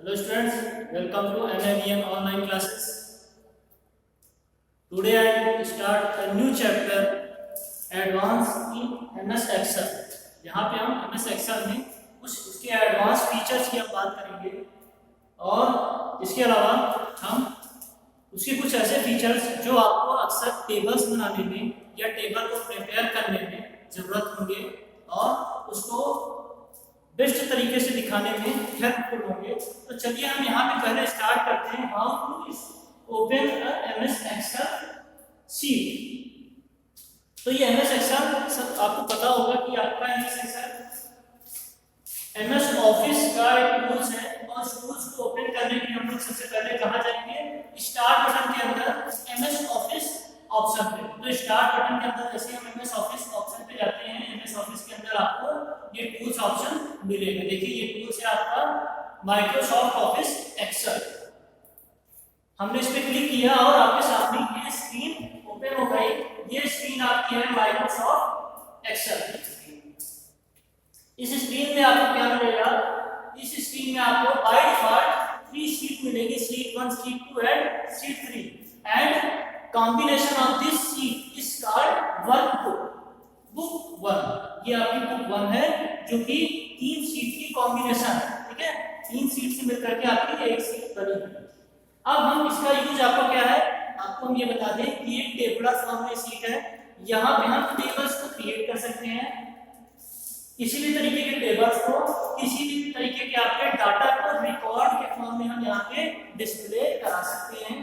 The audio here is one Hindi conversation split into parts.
Hello students, welcome to NIVN online classes. Today I will start a new chapter Advanced in MS Excel. यहाँ पे हम MS Excel में कुछ उसके एडवांस फीचर्स की हम बात करेंगे और इसके अलावा हम उसके कुछ ऐसे फीचर्स जो आपको अक्सर टेबल्स बनाने में या टेबल को प्रिपेयर करने में ज़रूरत होंगे और उसको बेस्ट तरीके से दिखाने में हेल्पफुल होंगे। तो चलिए हम यहाँ पे पहले स्टार्ट करते हैं how to open MS Excel sheet. तो ये MS Excel सब आपको पता होगा कि आपका MS Excel MS ऑफिस का एक टूल्स है और इस टूल्स को ओपन करने के लिए हम लोग सबसे पहले कहाँ जाएंगे, स्टार्ट बटन के अंदर MS ऑफिस ऑप्शन पे। तो स्टार्ट बटन के अंदर जैसे हम MS ऑफिस ऑप्शन पे जाते हैं, MS ऑफिस के अंदर आपको ये टूल्स ऑप्शन मिलेगा। देखिए ये टूल्स है आपका माइक्रोसॉफ्ट ऑफिस एक्सेल। हमने इस पे क्लिक किया और आपके सामने ये स्क्रीन ओपन हो गई। ये स्क्रीन आपकी है माइक्रोसॉफ्ट एक्सेल। इस स्क्रीन में आपको क्या मिलेगा, इस स्क्रीन में आपको बाय डिफॉल्ट 3 शीट मिलेगी, sheet 1, sheet 2 and sheet 3 and combination of this sheet is called workbook, book 1। ये आपकी बुक 1 है जो कि 3 शीट की कॉम्बिनेशन है, ठीक है। 3 शीट से मिलकर के आपकी एक शीट बनी है। अब हम इसका यूज आपको क्या है, आपको हम ये बता दें कि एक टेबुलर फॉर्म में शीट है। यहाँ पे हम टेबल्स को क्रिएट कर सकते हैं, किसी भी तरीके के टेबल्स को, किसी भी तरीके के आपके डाटा को रिकॉर्ड के फॉर्म में हम यहाँ पे डिस्प्ले करा सकते हैं।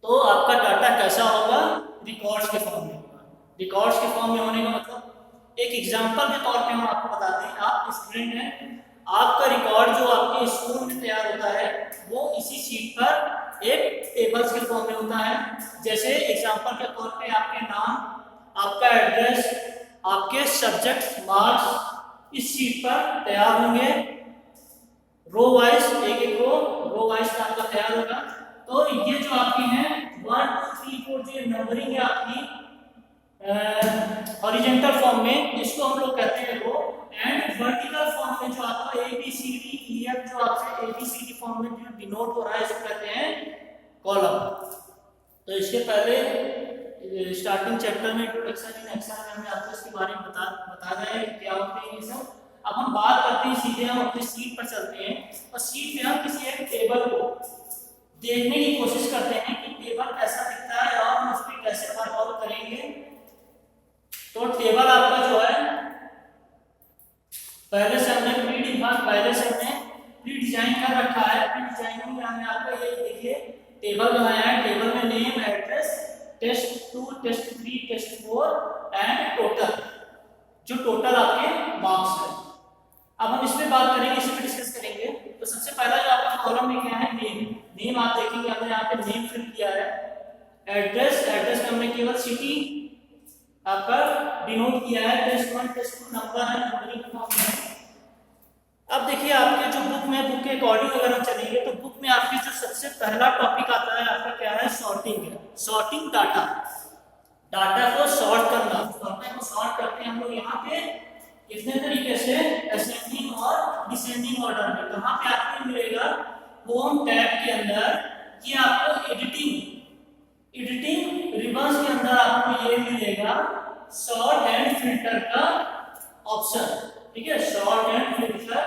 तो आपका डाटा कैसा होगा, रिकॉर्ड्स के फॉर्म में होगा। रिकॉर्ड्स के फॉर्म में होने का मतलब एक एग्जांपल के तौर पे हम आपको बताते हैं। आप स्टूडेंट हैं, आपका रिकॉर्ड जो आपके स्कूल में तैयार होता है वो इसी शीट पर एक टेबल्स के फॉर्म में होता है। जैसे एग्जांपल के तौर पे आपके नाम, आपका एड्रेस, आपके सब्जेक्ट मार्क्स इस शीट पर तैयार होंगे। रो वाइज एक रो वाइज आपका तैयार होगा। तो ये जो आपकी है 1 2 3 4 जो नंबरिंग है आपकी हॉरिजॉन्टल फॉर्म में, इसको हम लोग कहते हैं रो। एंड वर्टिकल फॉर्म में जो आपका ABCD जो आपसे ABCD फॉर्म में जो डिनोट हो रहा है इसको कहते हैं कॉलम। तो इसके पहले स्टार्टिंग चैप्टर में इंट्रोडक्शन इन एक्सेल में हमने आपको इसके बारे में बताया है क्या होते हैं ये सब। अब हम बात करते हैं, सीधे हम अपने शीट पर चलते हैं और शीट में हम किसी एक टेबल को देखने की कोशिश करते हैं कि टेबल कैसा दिखता है और हम उस पर कैसे वर्कआउट करेंगे। तो टेबल आपका जो है पहले से हमने प्री डिजाइन कर रखा है। प्री डिजाइनिंग में हमने आपका ये देखिए टेबल बनाया है। टेबल में name, address, test 2, test 3, test 4 and total, जो टोटल आपके मार्क्स है। अब हम इस पे बात करेंगे, इसी पे डिस्कस करेंगे। तो सबसे पहला जो आपका कॉलम में क्या है, नेम आप देखेंगे हमने यहाँ पे नेम फिल किया है। एड्रेस में हमने केवल सिटी आपका डिनोट किया है। टेस्ट 1, टेस्ट 2 नंबर है, नंबरिंग फॉर्म है। अब देखिए आपके जो बुक के अकॉर्डिंग अगर हम चलेंगे तो बुक में आपके जो सबसे पहला टॉपिक आता है आपका क्या है, सॉर्टिंग है। सॉर्टिंग डाटा को सॉर्ट करना। डाटा को सॉर्ट करते हैं हम लोग यहाँ पे कितने तरीके से, असेंडिंग और डिसेंडिंग ऑर्डर में। कहाँ पे आपको मिलेगा, होम टैब के अंदर ये आपको एडिटिंग रिबन्स के अंदर आपको ये मिलेगा सॉर्ट एंड फिल्टर का ऑप्शन, ठीक है। सॉर्ट एंड फिल्टर,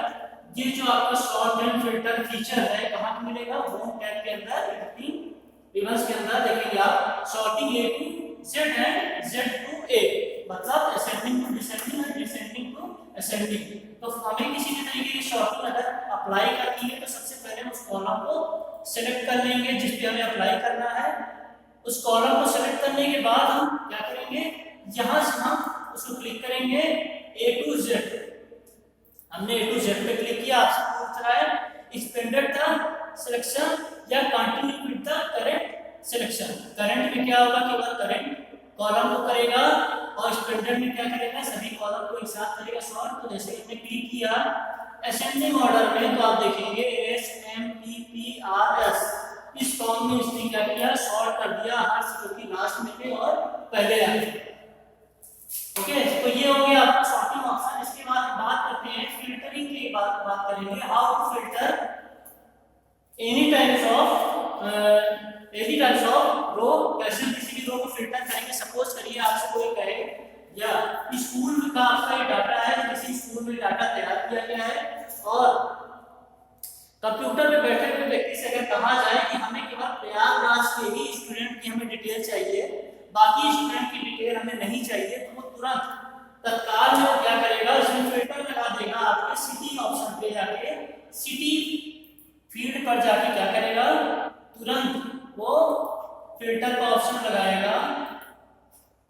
ये जो आपका सॉर्ट एंड फिल्टर फीचर है कहाँ पे मिलेगा, होम टैब के अंदर एडिटिंग रिबन्स के अंदर देखेंगे आप। Sorting A to Z and Z to A, मतलब असेंडिंग टू डिसेंडिंग और डिसेंडिंग टू असेंडिंग। तो हमें किसी भी तरीके की सॉर्टिंग अगर अप्लाई करनी है तो सबसे पहले हम उस कॉलम को सेलेक्ट कर लेंगे जिस पे हमें अप्लाई करना है। उस कॉलम को सेलेक्ट करने के बाद हम क्या करेंगे, यहाँ से हम उसको क्लिक करेंगे A to Z। हमने A to Z पे क्लिक किया, आपसे पूछ रहा है एक्सपेंडेड द सिलेक्शन या continue with the current selection. Current में क्या होगा, केवल करंट कॉलम को करेगा और स्टैंडर्ड में क्या करेगा, सभी कॉलम को एक साथ करेगा सॉर्ट। तो जैसे हमने क्लिक किया असेंडिंग ऑर्डर में तो आप देखेंगे SMPPRS इस फॉर्म में इसने क्या किया, सॉर्ट कर दिया हर जो कि लास्ट में थे और पहले आए। ओके, तो ये हो गया आपका सॉर्टिंग ऑप्शन। इसके बाद हम बात करते हैं फिल्टरिंग की बात करेंगे, how to filter any types of row, कैसे किसी भी रो को फिल्टर करेंगे। सपोज करिए आपसे कोई कहे या स्कूल का आपका ये डाटा है, किसी स्कूल में डाटा तैयार किया गया है और कंप्यूटर पे बैठे हुए व्यक्ति से अगर कहा जाए कि हमें केवल प्रयागराज के ही स्टूडेंट की हमें डिटेल चाहिए, बाकी स्टूडेंट की डिटेल हमें नहीं चाहिए, तो वो तुरंत तत्काल में क्या करेगा, उसमें फिल्टर लगा देगा। आपके सिटी ऑप्शन पे जाके सिटी फील्ड पर जाके क्या करेगा, तुरंत वो फिल्टर का ऑप्शन लगाएगा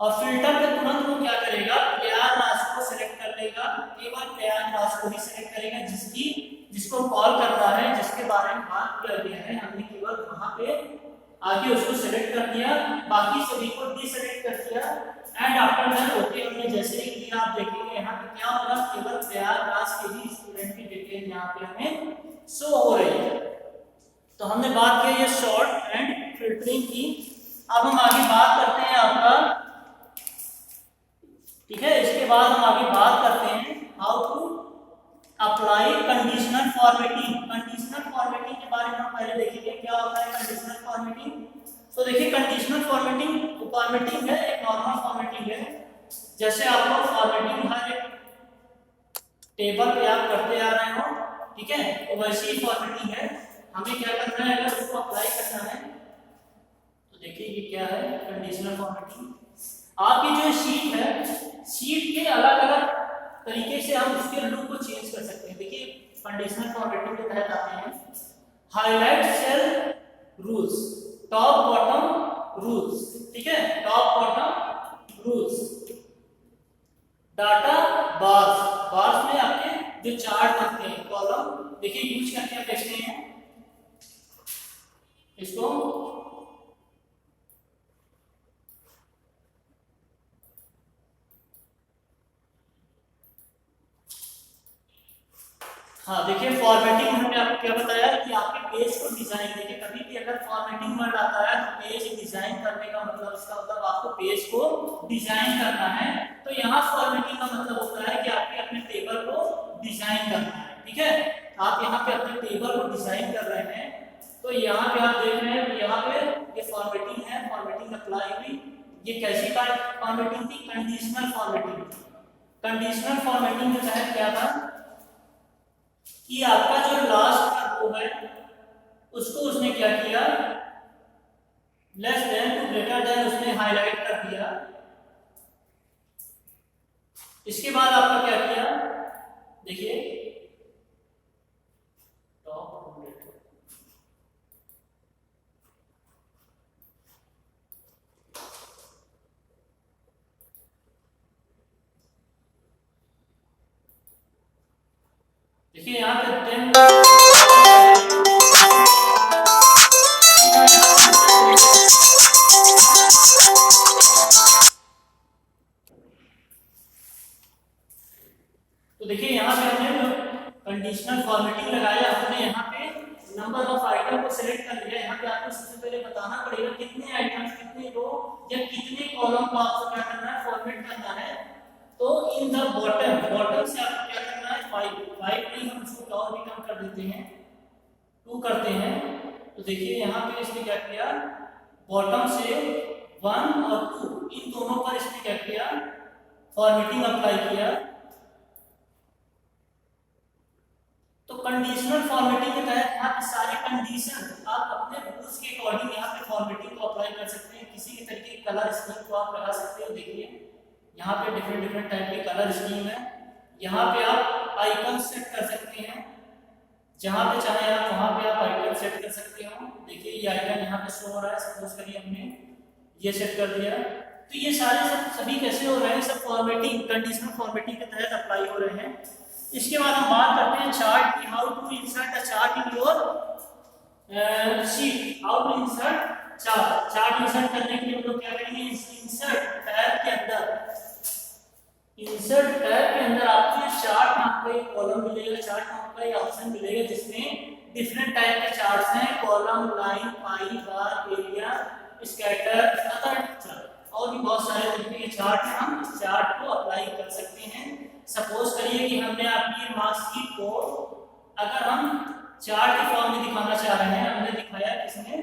और फिल्टर पे तुरंत वो क्या करेगा, प्रयागराज को सिलेक्ट कर लेगा। केवल प्रयागराज को ही सिलेक्ट करेगा जिसको कॉल करना है, जिसके बारे में बात किया गया है, हमने केवल वहां पे आगे उसको सिलेक्ट कर दिया, बाकी सभी को डिसेलेक्ट कर दिया। एंड आफ्टर दैट ओके हमने जैसे ही किया, आप देखेंगे यहाँ पे क्या होगा, केवल प्रयागराज के ही स्टूडेंट की डिटेल यहाँ पे हमें शो हो रही है। तो हमने बात की ये शॉर्ट एंड फिल्टरिंग की। अब हम आगे बात करते हैं आपका, ठीक है, इसके बाद हम आगे बात करते हैं how to apply conditional formatting. Conditional formatting के बारे में हम पहले देखेंगे क्या होता है कंडीशनल फॉर्मेटिंग। तो देखिए कंडीशनल फॉर्मेटिंग है, एक नॉर्मल फॉर्मेटिंग है। जैसे आप लोग फॉर्मेटिंग हर एक टेबल पे आप करते आ रहे हो, ठीक है, तो वैसी ही फॉर्मेटिंग है। हमें क्या करना है, अगर उसको अप्लाई करना है तो देखिए ये क्या है कंडीशनल फॉर्मेटिंग। आपकी जो शीट है, शीट के अलग अलग तरीके से हम उसके लुक को चेंज कर सकते हैं। देखिए कंडीशनल फॉर्मेटिंग के तहत आते हैं highlight cell rules, top bottom rules, ठीक है, top bottom rules, data bars, bars में आपके जो चार्ट बनते हैं कॉलम, देखिए यूज करके हम देखते हैं इसको। हाँ देखिए फॉर्मेटिंग हमने आपको क्या बताया कि आपके पेज को डिजाइन, देखिए कभी भी अगर फॉर्मेटिंग वर्ड आता है तो पेज डिजाइन करने का मतलब, इसका मतलब आपको पेज को डिजाइन करना है। तो यहाँ फॉर्मेटिंग का मतलब होता है कि आपके अपने टेबल को डिजाइन करना है, ठीक है, आप यहाँ पे अपने टेबल को डिजाइन कर रहे हैं। तो यहाँ पे आप देख रहे हैं, यहाँ पे ये फॉर्मेटिंग है, फॉर्मेटिंग अप्लाई हुई। ये कैसी फॉर्मेटिंग थी, कंडीशनल फॉर्मेटिंग। कंडीशनल फॉर्मेटिंग के तहत क्या था कि आपका जो लास्ट का रो है उसको उसने क्या किया, less than to greater than उसने हाईलाइट कर दिया। इसके बाद आपका क्या किया, देखिए देखिए यहाँ पे 10 तो देखिए यहाँ पे हमने कंडीशनल फॉर्मेटिंग लगाया, हमने यहाँ पे नंबर ऑफ आइटम को सिलेक्ट कर लिया। यहाँ पे आपको सबसे पहले बताना पड़ेगा कितने आइटम्स, कितने रो या कितने कॉलम को आपको क्या करना है, फॉर्मेट करना है। तो इन द बॉटम, बॉटम से आपको क्या करना है, 5 नहीं, हम उसको और भी कम कर देते हैं, 2 करते हैं। तो देखिए यहाँ पे इसने क्या किया, बॉटम से 1 और 2 इन दोनों पर इसने क्या किया, फॉर्मेटिंग अप्लाई किया। तो कंडीशनल फॉर्मेटिंग के तहत यहाँ पे सारे कंडीशन आप अपने रूल्स के अकॉर्डिंग यहाँ पे फॉर्मेटिंग को अप्लाई कर सकते हैं। किसी भी तरीके की कलर स्कीम को आप लगा सकते हो। देखिए यहाँ पे डिफरेंट टाइप की कलर स्कीम है। यहाँ पे आप आइकन सेट कर सकते हैं, जहाँ पे चाहे आप वहाँ पे आप आइकन सेट कर सकते हो। देखिए ये आइकन यहाँ पे शो हो रहा है, सपोज करिए हमने ये सेट कर दिया। तो ये सारे सभी कैसे हो रहे हैं, सब फॉर्मेटिंग, कंडीशनल फॉर्मेटिंग के तहत अप्लाई हो रहे हैं। इसके बाद हम बात करते हैं चार्ट की, how to insert a chart in your sheet. How to insert chart, chart insert करने के लिए हम लोग क्या करेंगे, इंसर्ट टैब के अंदर, इंसर्ट टैब के अंदर आपको चार्ट नाम का एक कॉलम मिलेगा, चार्ट नाम का एक ऑप्शन मिलेगा जिसमें डिफरेंट टाइप के चार्ट्स हैं, कॉलम, लाइन, पाई, बार, एरिया, स्कैटर, अदर चार्ट और भी बहुत सारे तरीके के चार्ट हैं। हम इस चार्ट को अप्लाई कर सकते हैं। सपोज करिए कि हमने आपकी मार्कशीट को अगर हम चार्ट के फॉर्म में दिखाना चाह रहे हैं। हमने दिखाया किसमें,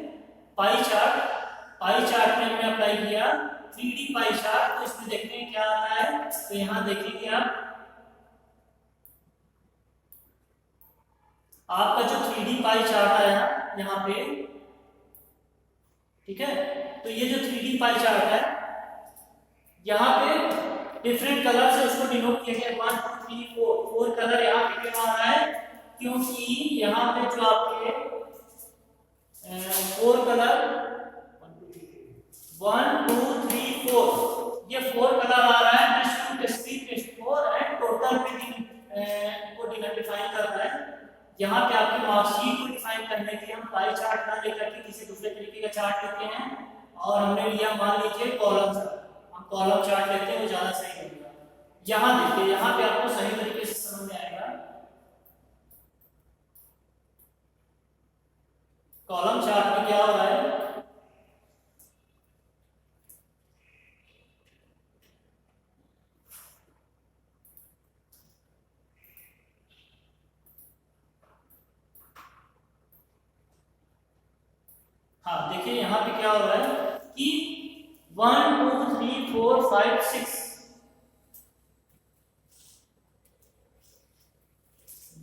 पाई चार्ट। पाई चार्ट में हमने अप्लाई किया 3D पाई चार्ट। तो इसमें देखते हैं क्या आता है। तो यहाँ देखिए आप, आपका जो 3D पाई चार्ट आया यहाँ पे, ठीक है। तो ये जो 3D पाई चार्ट है, यहाँ पे डिफरेंट कलर से उसको डिनोट किया गया। 1 2 3 4 कलर यहाँ पे क्यों आ रहा है, क्योंकि यहाँ पे जो आपके 4 कलर 1 2 3 4 ये 4 कलर आ रहा है। टेस्ट 3 टेस्ट 4 एंड टोटल को डिफाइन कर रहा है। यहाँ पे आपके मार्कशीट को डिफाइन करने के लिए हम पाई चार्ट ना लेकर के किसी दूसरे तरीके का चार्ट लेते हैं, और हमने लिया मान लीजिए कॉलम चार्ट। हम कॉलम चार्ट लेते हैं, वो ज्यादा सही होगा। यहाँ देखिए, यहाँ पे आपको सही तरीके से समझ में आएगा। कॉलम चार्ट में क्या हो रहा है, हाँ देखिए यहाँ पे क्या हो रहा है कि 1 2 3 4 5 6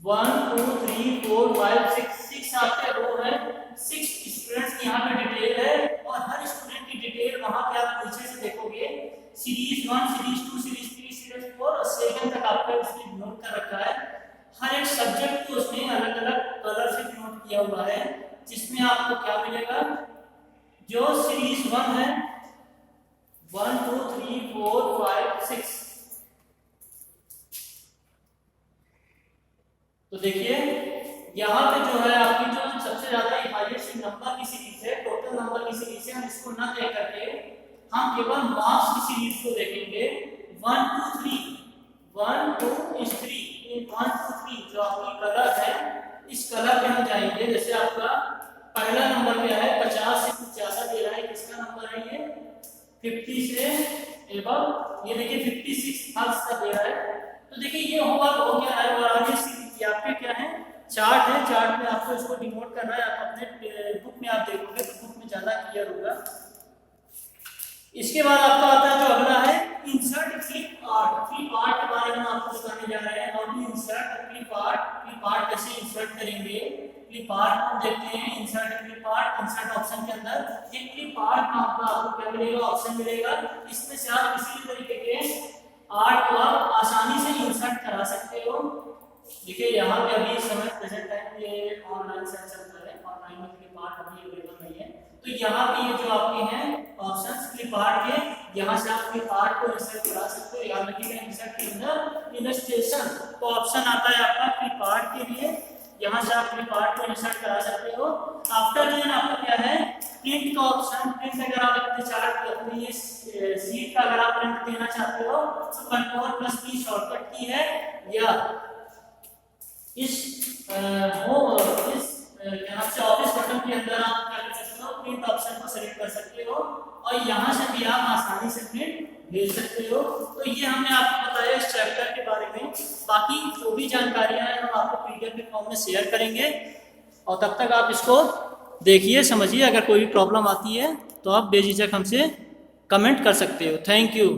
1 2 3 4 5 6 आपके रो है। 6 स्टूडेंट्स की यहाँ पे डिटेल है, और हर स्टूडेंट की डिटेल वहां पे आप नीचे से देखोगे सीरीज 1 सीरीज 2 सीरीज 3 सीरीज 4 और 7 तक आपका इसमें नोट कर रखा है। हर एक सब्जेक्ट को उसने अलग अलग कलर से नोट किया हुआ है, जिसमें आपको क्या मिलेगा, जो सीरीज 1 है 1 2 3 4 5 6। तो देखिए यहाँ पे जो है आपकी जो सबसे ज्यादा हाईएस्ट नंबर की सीरीज है, टोटल नंबर की सीरीज है, हम इसको ना देख करके हम केवल मार्क्स की सीरीज को देखेंगे। 1 2 3 1 2 3 1 2 3 जो आपकी कलर है, इस कलर पे हम जाएंगे। जैसे आपका पहला नंबर क्या है, 50 से कुछ ज्यादा दे रहा है, किसका नंबर है ये, 50 से एबव, ये देखिए 56 मार्क्स का दे रहा है। तो देखिए ये होगा हो क्या है, और आगे आपके क्या है, चार्ट है। चार्ट में आपको इसको डिनोट करना है। आप अपने बुक में आप देखोगे तो बुक में ज्यादा क्लियर होगा। इसके बाद आपका आता है जो अगला है insert flip art. Flip art के बारे में आपको बताने जा रहे हैं। और भी इंसर्ट फ्लिप आर्ट कैसे इंसर्ट करेंगे। फ्लिप आर्ट हम देखते हैं, insert flip art, insert option के अंदर ये फ्लिप आर्ट नाम का आपको क्या मिलेगा, ऑप्शन मिलेगा। इसमें से आप किसी भी तरीके के आर्ट को आप आसानी से इंसर्ट करा सकते हो। देखिए यहाँ पे अभी समय प्रेजेंट टाइम ये ऑनलाइन सेल चलता है, ऑनलाइन में फ्लिप आर्ट अभी अवेलेबल नहीं है। तो यहाँ पे ये जो आपके हैं ऑप्शंस फ्लिप आर्ट के, यहाँ से आप फ्लिप आर्ट को इंसर्ट करा सकते हो। याद रखिएगा इंसर्ट के अंदर इलस्ट्रेशन तो ऑप्शन आता है आपका फ्लिप आर्ट के लिए, यहाँ से आप फ्लिप आर्ट को इंसर्ट करा सकते हो। आफ्टर जो है आपका क्या है, प्रिंट का ऑप्शन। प्रिंट अगर आप अपने चार्ट अपनी सीट का अगर आप प्रिंट देना चाहते हो तो Ctrl+P शॉर्टकट की है, या इस ऑफिस बटन के अंदर आप क्या कर सकते हो, प्रिंट ऑप्शन को सेलेक्ट कर सकते हो, और यहाँ से भी आप आसानी से प्रिंट भेज सकते हो। तो ये हमने आपको बताया इस चैप्टर के बारे में। बाकी जो भी जानकारियां हैं हम आपको पीडीएफ के फॉर्म में शेयर करेंगे, और तब तक आप इसको देखिए, समझिए। अगर कोई भी प्रॉब्लम आती है तो आप बेझिझक हमसे कमेंट कर सकते हो। Thank you.